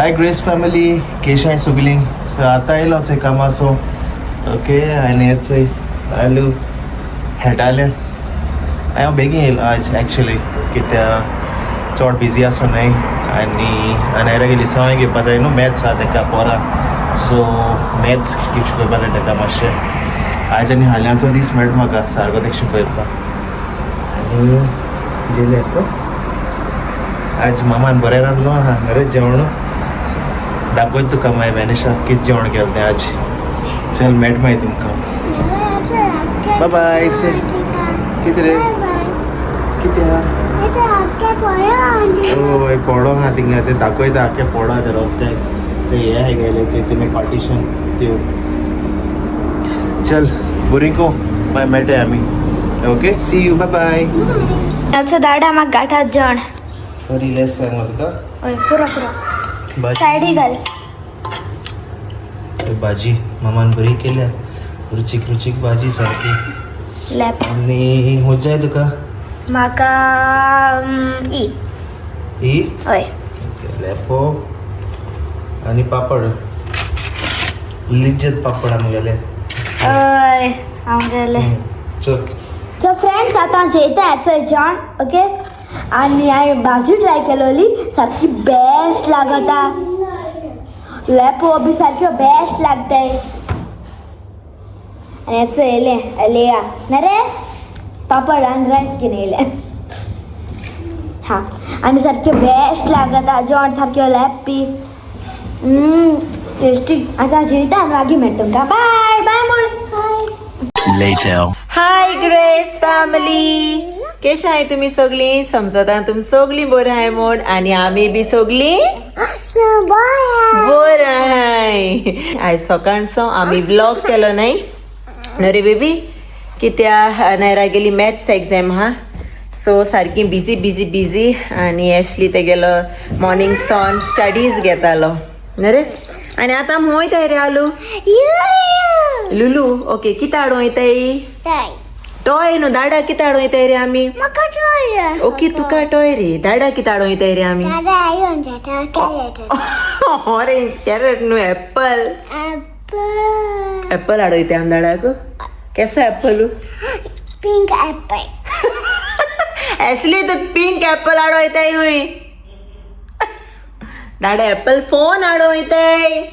हाय grace family केशाय सुगली so आतां येयलोच कामासो okay आनी येचोय आलू हेटालें हांव बेगीन येयलो आज एक्चुली कित्या चड बिजी आसो न्हय आनी आनायरा गेली सवाय घेवपा जाय न्हू मॅथ्स आहा तेका पोरा सो मॅथ्स शिकोवपा जाय तेका मातशें आज आनी हाल्यांचो दीस मेळटा म्हाका सारको तेका शिकयपाक आनी जेले तो आज मामान बरें रांदलो आहा बरें जेवण दाखोय तुका मागीर वेनिशा कितें जेवण केलें तें आज चल मेळटा मागीर तुमकां बाय बाय से कितें रे कितें आहा ओय पडो आहा थिंगा ते दाखयता आख्खे पडो ते रस्त्याक ते हे आहाय गेले चैतन्य पार्टिशन त्यो चल बुरिंको मागीर मेळटाय आमी okay see you bye bye आजचो दाडा म्हाका गाठात जेवण बरी लेस सांग म्हाका हय पुरो पुरो सायडी घाल भाजी मामान बरी केल्या रुचीक रुचीक भाजी सारकी लॅप आनी खूंय जाय तुका म्हाका ई ही हय लेपो आनी पापड लिज्जत पापड आमगेले हय हांव गेलें चल सो फ्रेंड्स आतां जेयता हेचो जेवण ओके आनी हांवें भाजी ट्राय केलोली सारकी बेस्ट लागता लेपो बी सारक्यो बेस्ट लागताय आनी हेचो येयलें लेया ना रे पापड आनी रायस घेवन येयलें हां आनी सारक्यो बेस्ट लागता जेवण सारक्यो लॅपी टेस्टी आतां जेयता आनी मागीर मेळटा तुमकां बाय बाय म्हण लेटर हाय ग्रेस फॅमिली केश आहे तुम्ही सगळी समजता तुम्ही सगळी बरं आहे म्हण आणि आम्ही बी सगळी बरं आहे आयज सकाळचो आम्ही ब्लॉग केलो नाही नरे बेबी कित्या नायरा गेली मॅथ्स एग्जाम हा सो सारकी बिजी बिजी बिजी आणि ॲशली ते गेलो मॉर्निंग सॉन स्टडीज घेतालो नरे आणि आता आमी वयताय रे आलू लुलू ओके कितें हाडूं वयताय टॉय न्हू दाडा कितें हाडूं वयताय रे आमी ओके तुका टॉय रे दाडा कितें हाडूं वयताय रे आमी ऑरेंज कॅरट न्हू एप्पल एप्पल हाडूं वयताय आमी दाडाक केसो एप्पल पिंक एप्पल ॲशली तू पिंक एप्पल हाडूं वयताय न्हू दाडा एप्पल फोन हाडूं वयताय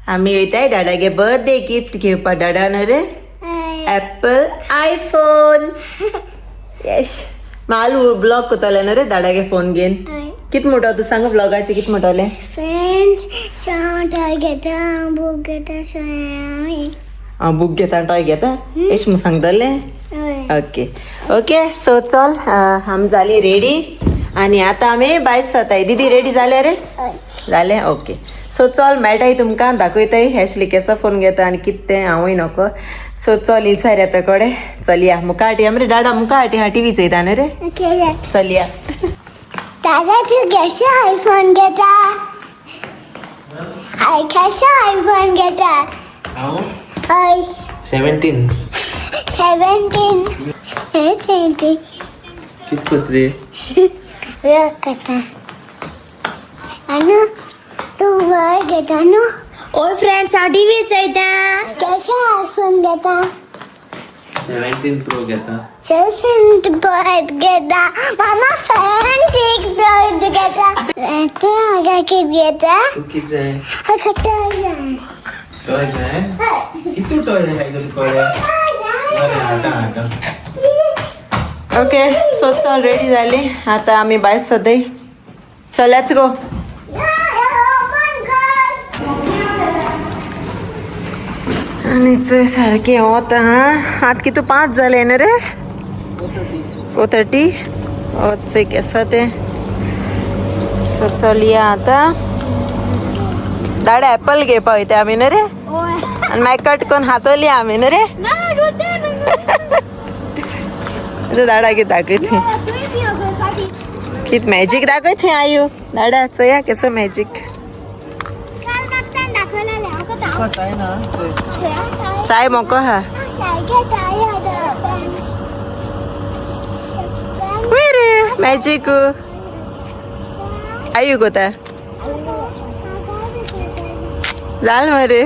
आम्ही वयताय दाडागे बर्थडे गिफ्ट घेवपा दाडा न्हू रे एप्पल आयफोन येस मालू ब्लॉग कोतले न्हू रे दाडागे फोन घेवन कित म्हणटा तू सांग ब्लॉगाचे कित म्हणटले फ्रेंड्स टॉय घेता बूक घेता बूक घेता टॉय घेता एश म्हूण सांगतले ओके ओके सो चल आमी जाली रेडी आनी आतां आमी भायर सरताय दीदी रेडी जाले रे जालें ओके सो चल मेळटाय तुमकां दाखयताय ॲशली केसो फोन घेता आनी कितें तें हांवूय नको सो चल इचार येता कडेन चलया मुखार हाटी आमी रे दाडा मुखार हाटी हा टीव्ही चयता न्हू रे चलया दादा तू केसो आयफोन घेता हाय केसो आयफोन घेता हांव हय 17 कित कोत रे घेता आनी तू वर घेता न्हू ओय फ्रेंड्स हांव टीव्ही चयता केसो आयफोन घेता 17 प्रो घेता सेवंथ बर्ड घेता मामा फॅन्टिक बर्ड घेता तू हांगा कित घेता तू कित जाय हाका टॉय टॉय जाय कितू टॉय जाय तुका अरे हाटा हाटा ओके सो चल रेडी जाली आतां आमी भायर सरताय चल लेट्स गो आनी चोय सारकें वता हा आतां कितू 5 जाले न्हू रे 4:30 चोय केसो तें सो चलया आतां दाडा एप्पल घेवपा वयता आमी न्हू रे आनी मागीर कट करून हातोली आमी न्हू रे दाडा कितें दाखयता कितें मॅजीक दाखयता आयू दाडा चोया केसो मॅजीक चाय मोको हा रे मॅजीक आयु कोता जाल मरे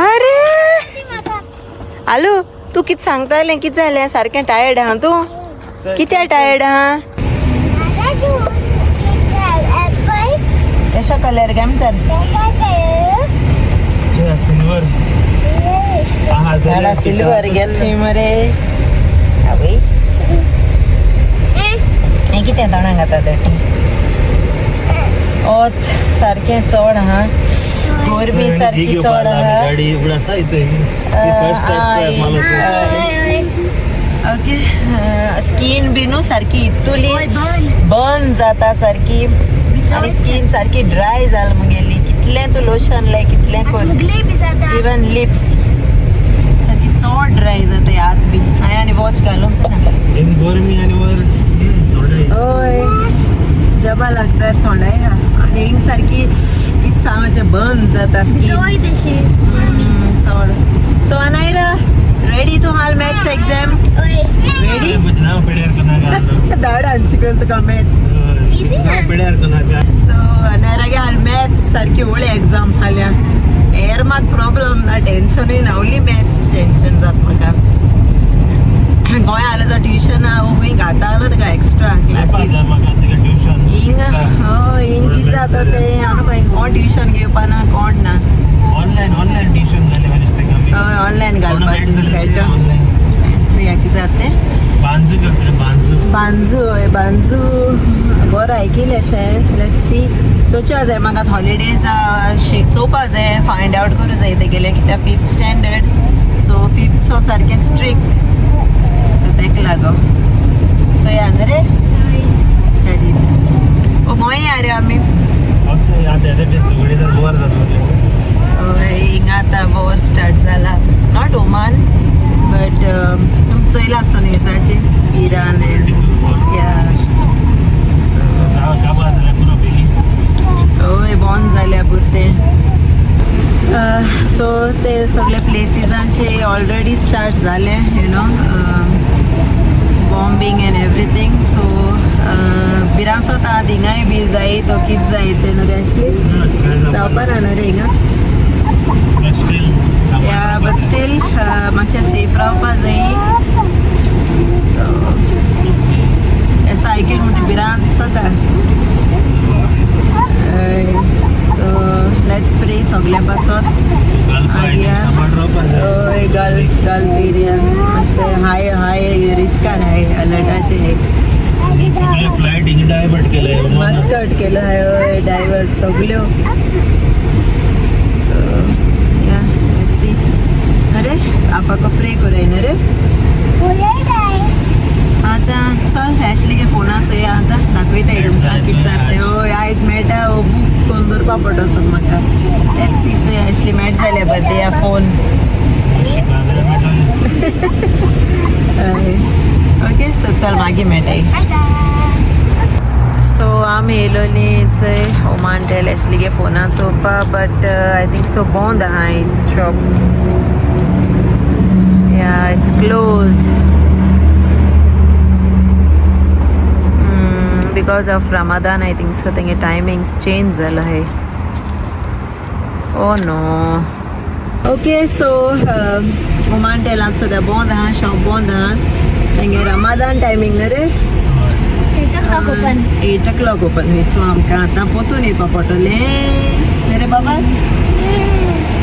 अरे आलू तू कित सांगताले कित जालें सारकें टायर्ड आहा तू कित्या टायर्ड आहा कशा कलर गे आमचार सिल्वर झाडा सिल्वर गेली मरे आवयस हे कितें तोंडाक घाता तटी ओत सारकें चड आहा गोरबी सारकी चड आहा गाडी उगडा फर्स्ट ओके स्किन बी न्हू सारकी इतुली बर्न जाता सारकी आनी स्किन सारकी ड्राय जाल मुगेली कितलें तूं लोशन लाय कितलें कर इवन लिप्स सारकी चड ड्राय जाता हात बी हांवें आनी वॉच घालूंक ना इन गरमी आणि वर ओय जबा लागता थोडाय हा आनी हिंग सारकी कित सांगचें बर्न जाता स्किन चड सो अनायरा रेडी टू हाल मॅथ्स एग्जाम रेडी नाव पेड्यार कनाका दाड हांची तुका मॅथ्स नाव पेड्यार कनाका सो अनायरागे हाल मॅथ्स सारकी व्हडली एग्जाम हाल्या हेर मात प्रॉब्लम ना टेन्शनूय ना ओन्ली मॅथ्स टेन्शन जाता म्हाका गोंया आलं जो ट्युशन हांव घाता आलो तुका एक्स्ट्रा क्लासीस ट्युशन हिंग हय हिंग कितें जाता तें हांव कोण ट्युशन घेवपा ना कोण ना ऑनलाइन ट्युशन झाले म्हणजे हय ऑनलायन घालपाचें खेळटा सो ह्या कितें जाता तें बांजू करतले बांजू हय बांजू बरो आयकिल्लें अशें लेट्स सी चोवच्या जाय म्हाका हॉलिडेज चोवपा जाय फायंड आवट करूं जाय तेगेलें कित्याक 5th standard so 5th so सारकें स्ट्रिक्ट सो तेका लागून सो या रे स्टडीज ओ गोंय या रे आमी असं आता झगडीचा वर जातो हिंगा आतां वॉर स्टार्ट जाला नॉट ओमान बट चोयला आसता न्यूजाचेर इरान एंड या हय बॉन जाल्या पुरते सो ते सगळे प्लेसिसांचे ऑलरेडी स्टार्ट जाले you know bombing and everything so भिरांसोत आहा थिंगाय बी जाय तो कित जाय ते न्हू रे जावपा ना रे हिंगा या बट स्टील मातशें सेफ रावपा जाय सो सायकल म्हणटा भिरांत जाता सो लेट्स प्रे सगळे पासत गल्फ एरिया मातशें हाय रिस्कान हाय अलर्टाचे फ्लायट हिंग डायवर्ट केलाय मस्कट केलं हाय डायवर्ट सगळ्यो सो या लेट्स सी अरे आपाको प्रे करूय न्हू रे आतां चल ऍशलीगे फोनाचो या आतां दाखयताय तुमकां कितें जाता तें हय आयज मेळटा हो बूक करून दवरपा पडटा सो म्हाका लेट्स सी चोय ऍशली मेळटा जाल्यार बर्थडे या फोन ओके सो चल मागीर मेळटाय सो आमी येयलोली चोय ओमान टेल ऍशलीगे फोनां चोवपा बट आय थिंक सो बंद आहा आयज शॉप या it's closed because of Ramadan I think so तेंगे टायमिंग्स चेंज जाला है oh no okay so Oman टेलांत सद्या बंद आहा शॉप बंद आहा तेंगे रमादान टायमिंग न्हू रे 8 o'clock ओपन सो आमकां आतां पोतून येवपा पडटलें न्हू रे बाबा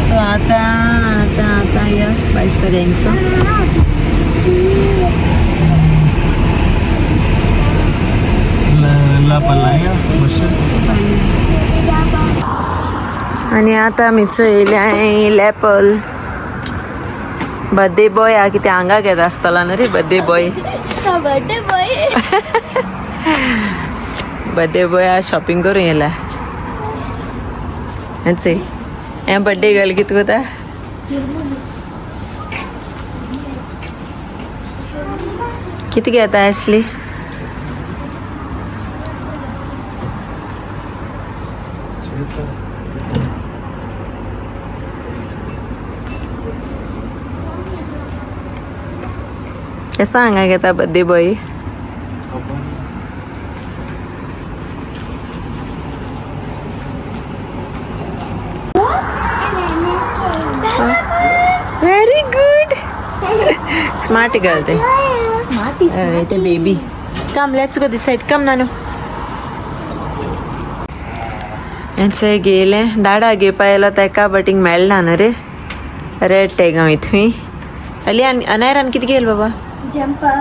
सो आतां या बाय सो आनी आतां आमीचो येयल्या लॅपल बर्थडे बॉय हा कितें हांगा घेत आसतलो न्हू रे बर्थडे बॉय बर्थडे बॉय हा शॉपिंग करूं येयला हे बर्थडे गर्ल कितें कोता कितें घेता ऍशली केसा हांगा घेता बर्थडे बॉय स्मार्ट गर्ल ते स्मार्टी ते baby come let's go this side come नानू यांचे गेले दाडा घे पाहिलं तेका बटींग मेळना न्हू रे रेड टॅग इथून अली अनायरान कितें गेल बाबा जंपर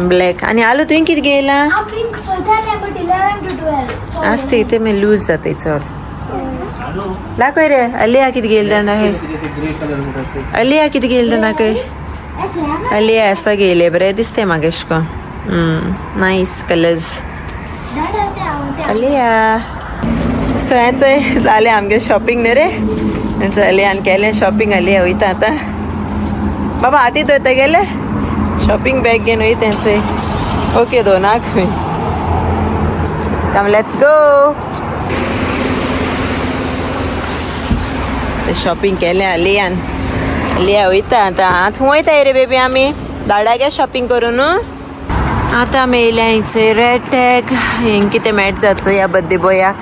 ब्लॅक आणि आलू तुवें कितें गेला पिंक सोदाले बट 11 to 12 आसते इथे मी लूज जाते चड दाखय रे अलिया कितें गेल दाखय ग्रे कलर अलिया कितें गेल दाखय अलिया असं गेले बरें दिसते म्हाका एश को नायस कलर्स अलिया सो हेंचो जालें आमगे शॉपिंग न्ही रे हेंचो अलियान केलें शॉपिंग अलिया वयता आतां बाबा हाती धरता गेले शॉपिंग बॅग घेवन वयता तेंचे ओके दोनाक खंय कम लेट्स गो शॉपिंग केलें अलियान अलिया वयता आतां आतां वयता रे बेबी आमी दाडा गे शॉपिंग करून आतां आमी येयल्या हिंचो रेड टॅग हिंग कितें मेळट जाचो ह्या बर्थडे बॉयाक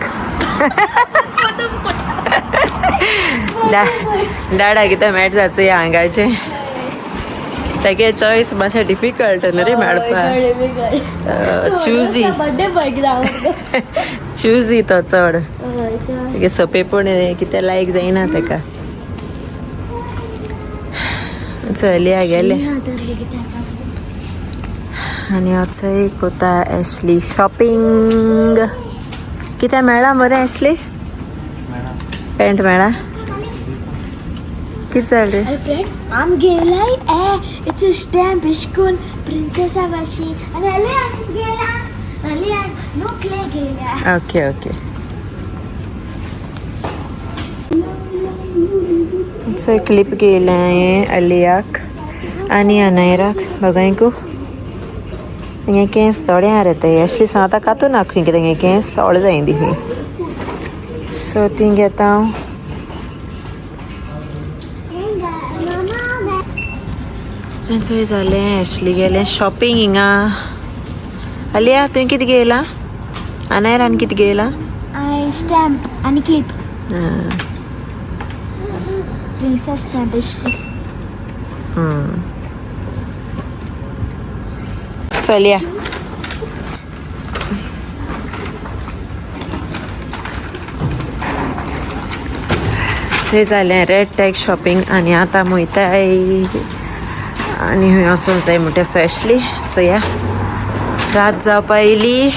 दाडा कितें मेळट जाचो ह्या हांगाचे तेगे चॉयस मातशें डिफिकल्ट न्हू रे मेळपाक चुजी बर्थडे बॉय चुजी तो चड तेगे सोंपेपण कितें लायक जायना तेका चलया गेले आनी आतां कोता एशली शॉपिंग कितें मेळ्ळा मरे एशली पॅन्ट मेळ्ळा कितें जालें रे फ्रेंड्स आम गेलाय इट्स अ स्टॅम्प स्कूल प्रिन्सेसा वाशी आणि गेला नो क्ले गेला ओके ओके सो क्लिप गेलें अलियाक आनी अनायराक दोगांयकू तेंगे केंस थोडे येताय एशली सांगता कातू नाखूय की तेंगे केंस सोळ जाय दी खंय सो ती घेता हांव चोय जालें एशली गेलें शॉपिंग हिंगा अलिया तुवें कितें गेला अनायरान कितें गेला आय स्टॅम्प आणि क्लिप प्रिन्सेस स्टॅम्प स्कूल चलया थंय जालें रेड टॅग शॉपिंग आनी आतां वयताय आनी खंय वचूंक जाय म्हणटा सो एशली चोया रात जावपा येयली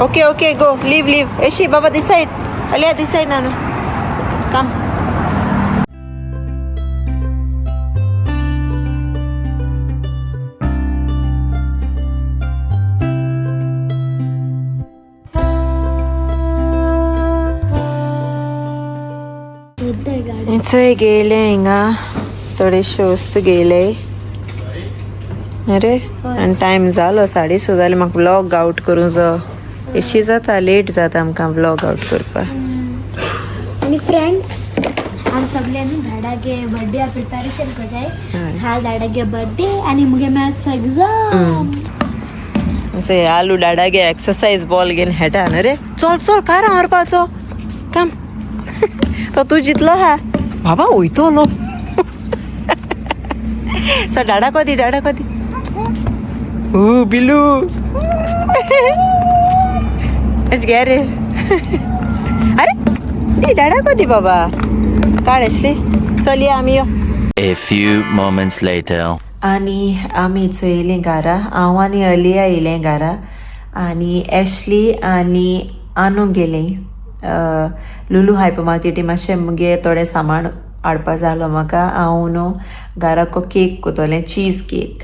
okay okay go leave leave एशी बाबा this said Alia this said नानू कम चोय गेले हिंगा थोडेशे वस्तू गेले अरे आनी टायम जालो 6:30 जाले म्हाका व्लॉग आउट करूं जाय एशी जाता लेट जाता आमकां व्लॉग आउट करपाक आणि फ्रेंड्स आम सगळ्यांनी धाडागे बर्थडे प्रिपरेशन करताय हा धाडागे बर्थडे आणि मुगे मॅथ्स एग्जाम चोय आलू डाडागे एक्सरसाइज बॉल घेवन हेटा न्हू रे चल चल कारां मारपाचो कम तो तूं जितलो हा बाबा वयतलो सो डाडा कोदी बिलू घे रे अरे डाडा कोदी बाबा काड आसली चल या आमी यो A few moments later. आनी आमी चोयलीं घारा हांव आनी अलिया येयलें घारा आनी एशली आनी आनू गेलीं लुलू हायपर मार्केटी मातशें मुगे थोडें सामान हाडपा जालो म्हाका हांव न्हू घाराको केक कोतोलें चीज केक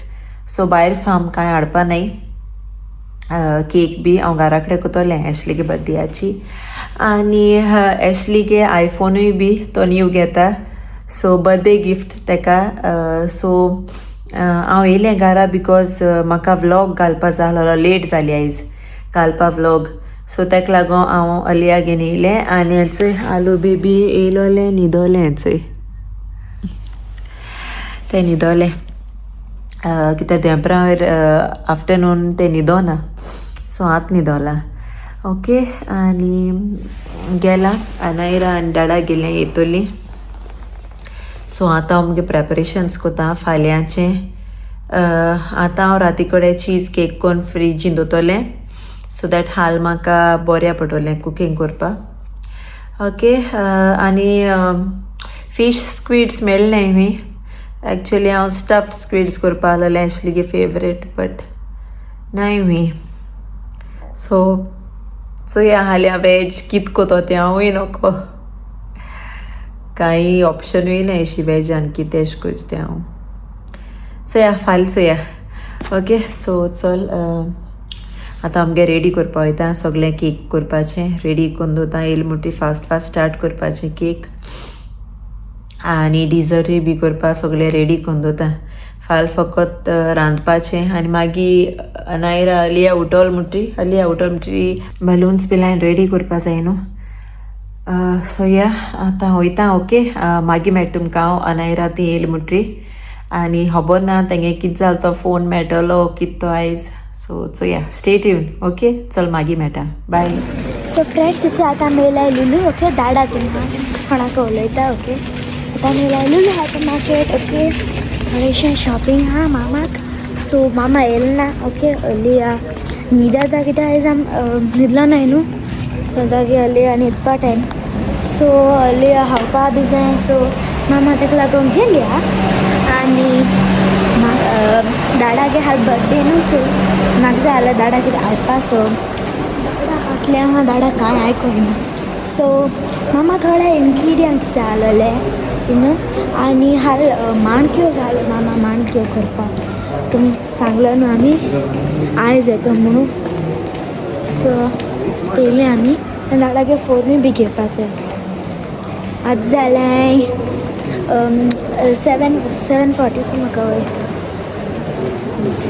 सो भायर सो आमकां कांय हाडपा नाय केक बी हांव घरा कडेन कोतोलें एशलीगे बर्थडेयाची आनी एशलीगे आयफोनूय बी तो न्यू घेता सो बर्थडे गिफ्ट तेका सो हांव येयलें घरा बिकॉज म्हाका व्लॉग घालपा जालो लेट जाली आयज घालपा व्लॉग सो तेका लागून हांव अलिया घेवन येयलें आनी हेचोय आलू बेबी येयलोलें न्हिदोलें हेचोय तें न्हिदोलें कित्याक देंपरां आफ्टरनून तें न्हिदोना सो आतां न्हिदोला ओके आनी गेला अनायरा आनी डाडा गेलें येतोली सो आतां हांव मुगे प्रेपरेशन्स कोता फाल्यांचे आतां हांव राती कडेन चीज केक कोन्न फ्रिजीन दवरतलें सो दॅट हाल म्हाका बऱ्या पडटलें कुकींग करपाक ओके आनी फिश स्क्विड्स मेळ्ळें न्ही एक्चुली हांव स्टफ्ड स्क्विड्स करपा आसलेलें ॲक्चुली फेवरेट बट नाय हुई सो या हाल्या वेज कित कोतो तें हांवूय नोको कांय ऑप्शनूय नाय अशी वेजान कितें एश कोच तें हांव सो या फाल्यां चोया ओके सो चल आतां आमगे रेडी करपा वयता सगळें केक करपाचें रेडी करून दवरता येयली म्हणटी फास्ट स्टार्ट करपाचें केक आनी डिजर्टूय बी करपा सगळें रेडी करून दवरता फाल फकत रांदपाचें आनी मागीर अनायरा अलिया उठोल म्हणटी बलून्स बी लायन रेडी करपा जाय न्हू सो या आतां वयता ओके मागीर मेळटा तुमकां हांव अनायरा ती येयली म्हणटी आनी खबर ना तेंगे कितें जालो तो फोन मेळटलो कितें तो आयज सो या स्टे ट्यून ओके चल मागीर मेळटा बाय सो फ्रेंड्स तिचो आतां मेल आयलेली ओके दाडाचें कोणाक उलयता ओके आतां मेल आयलेली आतां मार्केट ओके थोडेशें शॉपिंग आहा मामाक सो मामा येयलो ना ओके हली न्हीद आतां कित्याक आयज आम न्हिदलो नाय न्हू सो दागी हली न्हिदपा टायम सो हली खावपा बी जाय सो मामा ताका लागून गेली आनी दाडागे हाल बर्थडे न्हू सो म्हाका जाय आसलें दाडा कितें हाडपा सो फाटलें आहा दाडा कांय आयकूंक ना सो मामा थोडे इन्ग्रिडियंट्स जाय आसलेले यू नो आनी हाल माणक्यो जाय आसल्यो मामा माणक्यो करपाक तुमी सांगलो न्हू आमी आयज येता म्हणून सो येयली आमी आनी दाडागे फोनूय बी घेवपाचें आतां जालें 7:40 सो म्हाका वय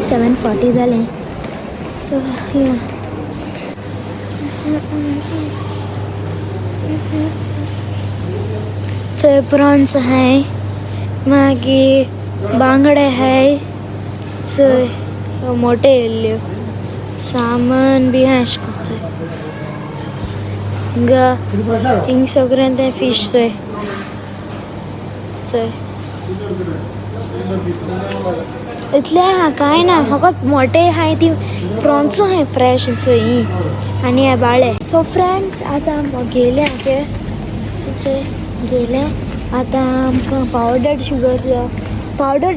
7:40 जालें सो या चोय प्रॉन्स हाय मागीर बांगडे हाय चोय मोटे येयल्ल्यो सामान बी हाय अशें कोन्न चोय हिंग सगळ्यांत तें फीश चोय चोय इतलें हा कांय ना फकत मोटे हाय ती प्रॉन्सू हाय फ्रेश चोय ही आनी हे बाळे सो फ्रेंड्स आतां गेले ओके चोय गेले आतां आमकां पावडर्ड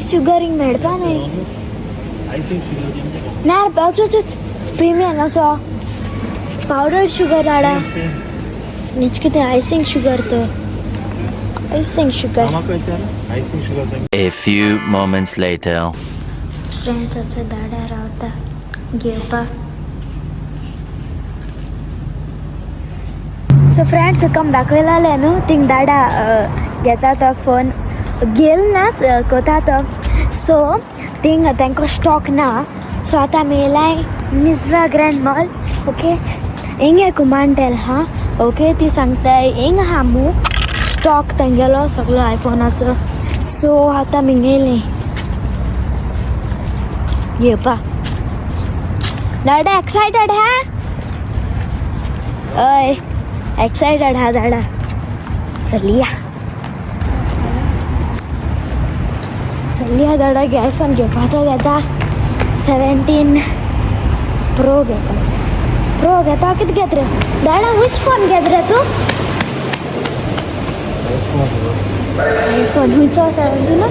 शुगर हिंग मेळपा न्हय ना वच प्रिमियम असो पावडर्ड शुगर हाडा न्हीच कितें आयसींग शुगर तो icing sugar A few moments later. फ्रेंड्साचो दाडा रावता घेवपाक सो फ्रेंड्स तुका दाखयलाले न्हू थिंग दाडा घेता तो फोन गेल नाच कोता तो सो थिंग तांकां स्टॉक ना सो आतां मेलाय निजरा ग्रँड मॉल ओके हिंगे कुमांटेल हा ओके ती सांगताय हिंग हा मू स्टॉक तेंगेलो सगळो आयफोनाचो सो आतां मिंगेली घेवपा दाडा एक्सायटेड हा हय एक्सायटेड हा दाडा चलया दाडा आयफोन घेवपाचो घेता 17 प्रो घेता कितें घेत रे दाडा वीच फोन घेत रे तूं आयफोन हुंचो 17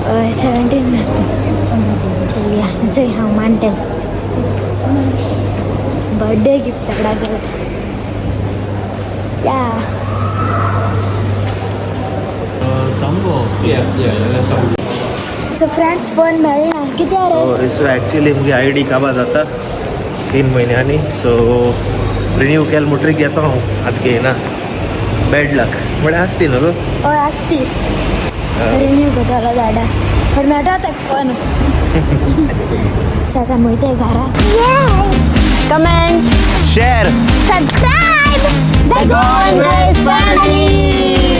हय 17 घेता चलया जय हांव मानटेल बर्थडे गिफ्ट दाडा या सो फ्रेंड्स फोन मेळना कित्याक रे सो एक्चुअली मुगे ID काबार जाता 3 म्हयन्यांनी सो रिन्यू केल म्हणटरी घेता हांव आतां घेयना बॅड लक म्हळ्यार आसती न्हू गो हय आसती रिन्यू करतलो दाडा पण मेळटा ताका फोन सो आतां वयताय घरा comment share subscribe the Goan रायस फॅमिली